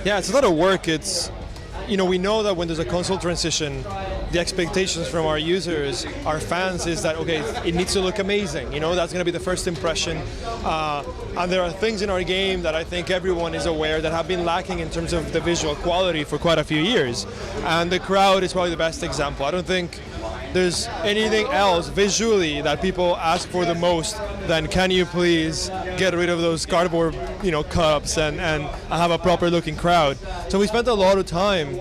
Yeah, it's a lot of work. We know that when there's a console transition, the expectations from our users, our fans, is that, okay, it needs to look amazing. That's going to be the first impression. And there are things in our game that I think everyone is aware that have been lacking in terms of the visual quality for quite a few years. And the crowd is probably the best example. I don't think there's anything else visually that people ask for the most than, can you please get rid of those cardboard cups and have a proper looking crowd. So we spent a lot of time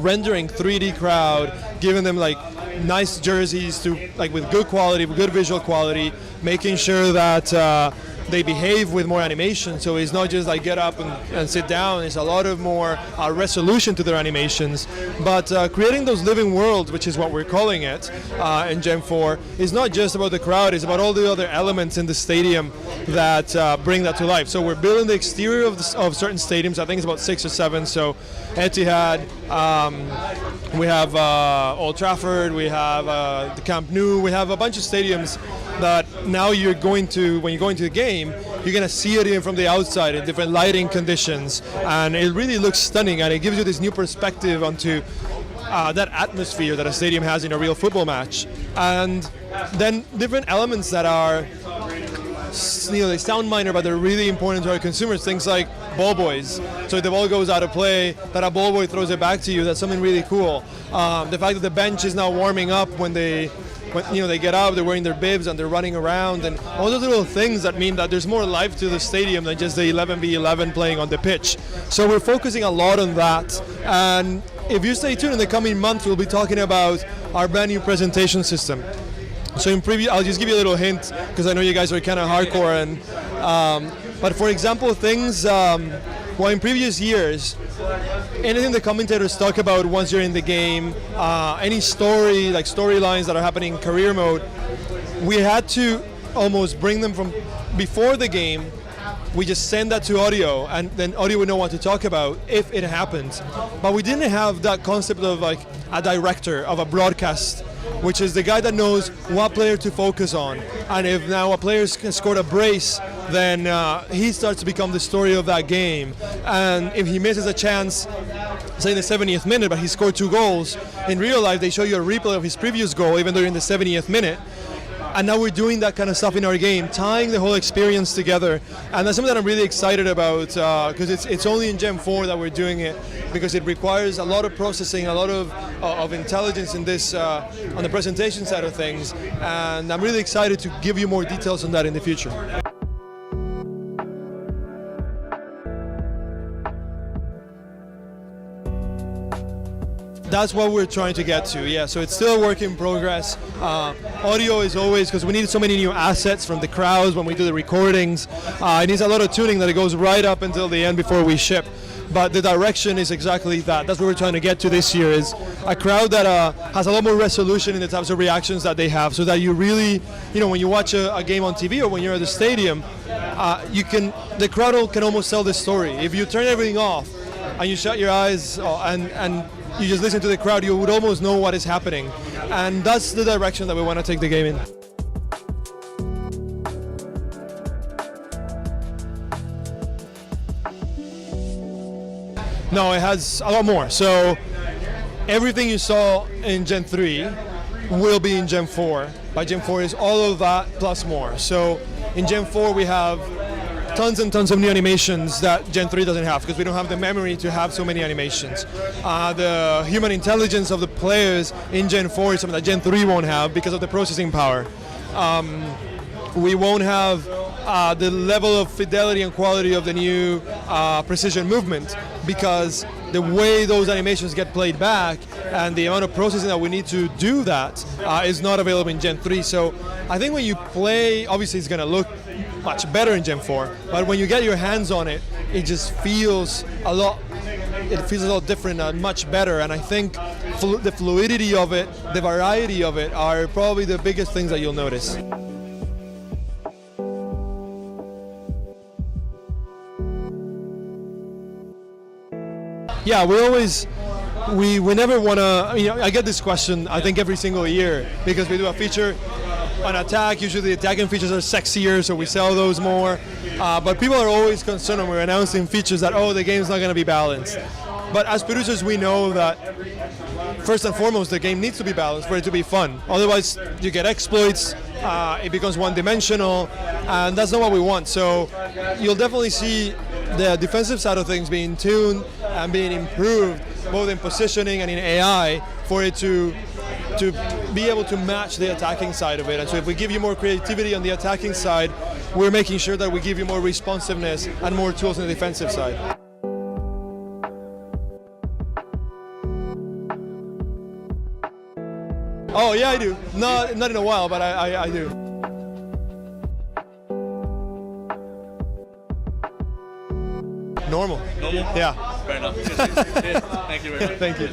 rendering 3D crowd, giving them like nice jerseys with good quality, good visual quality, making sure that they behave with more animation. So it's not just like get up and sit down. It's a lot of more resolution to their animations. But creating those living worlds, which is what we're calling it in Gen 4, is not just about the crowd. It's about all the other elements in the stadium that bring that to life. So we're building the exterior of certain stadiums. I think it's about 6 or 7. So Etihad, we have Old Trafford, we have the Camp Nou, we have a bunch of stadiums that now when you're going to the game, you're going to see it even from the outside in different lighting conditions, and it really looks stunning, and it gives you this new perspective onto that atmosphere that a stadium has in a real football match. And then different elements that are, they sound minor, but they're really important to our consumers. Things like ball boys. So if the ball goes out of play, that a ball boy throws it back to you. That's something really cool. The fact that the bench is now warming up when they get up, they're wearing their bibs and they're running around, and all those little things that mean that there's more life to the stadium than just the 11v11 playing on the pitch. So we're focusing a lot on that. And if you stay tuned in the coming months, we'll be talking about our brand new presentation system. So in preview, I'll just give you a little hint because I know you guys are kind of hardcore. But for example, things in previous years, anything the commentators talk about once you're in the game, any storylines that are happening in career mode, we had to almost bring them from before the game. We just send that to audio, and then audio would know what to talk about if it happens. But we didn't have that concept of like a director of a broadcast, which is the guy that knows what player to focus on. And if now a player scored a brace, then he starts to become the story of that game. And if he misses a chance, say in the 70th minute, but he scored 2 goals, in real life they show you a replay of his previous goal, even though you're in the 70th minute. And now we're doing that kind of stuff in our game, tying the whole experience together. And that's something that I'm really excited about, because it's only in Gen 4 that we're doing it, because it requires a lot of processing, a lot of intelligence in this, on the presentation side of things. And I'm really excited to give you more details on that in the future. That's what we're trying to get to, yeah. So it's still a work in progress. Audio is always, because we need so many new assets from the crowds when we do the recordings. It needs a lot of tuning that it goes right up until the end before we ship. But the direction is exactly that. That's what we're trying to get to this year, is a crowd that has a lot more resolution in the types of reactions that they have, so that you really, when you watch a game on TV or when you're at the stadium, the crowd can almost tell the story. If you turn everything off and you shut your eyes and you just listen to the crowd, you would almost know what is happening. And that's the direction that we want to take the game in. No, it has a lot more. So everything you saw in Gen 3 will be in Gen 4. By Gen 4 is all of that plus more. So in Gen 4 we have tons and tons of new animations that Gen 3 doesn't have, because we don't have the memory to have so many animations. The human intelligence of the players in Gen 4 is something that Gen 3 won't have because of the processing power. We won't have the level of fidelity and quality of the new precision movement, because the way those animations get played back and the amount of processing that we need to do that is not available in Gen 3. So I think when you play, obviously it's going to look much better in Gen 4, but when you get your hands on it, it just feels a lot different and much better. And I think the fluidity of it, the variety of it, are probably the biggest things that you'll notice. Yeah, we we never want to. I get this question I think every single year because we do a feature on attack. Usually the attacking features are sexier, so we sell those more. But people are always concerned when we're announcing features that the game's not going to be balanced. But as producers, we know that first and foremost, the game needs to be balanced for it to be fun. Otherwise, you get exploits, it becomes one-dimensional, and that's not what we want. So you'll definitely see the defensive side of things being tuned and being improved, both in positioning and in AI, for it to be able to match the attacking side of it. And so if we give you more creativity on the attacking side, we're making sure that we give you more responsiveness and more tools on the defensive side. Oh yeah, I do. Not in a while, but I do. Normal. Normal? Yeah. Fair enough. Thank you very much. Thank you.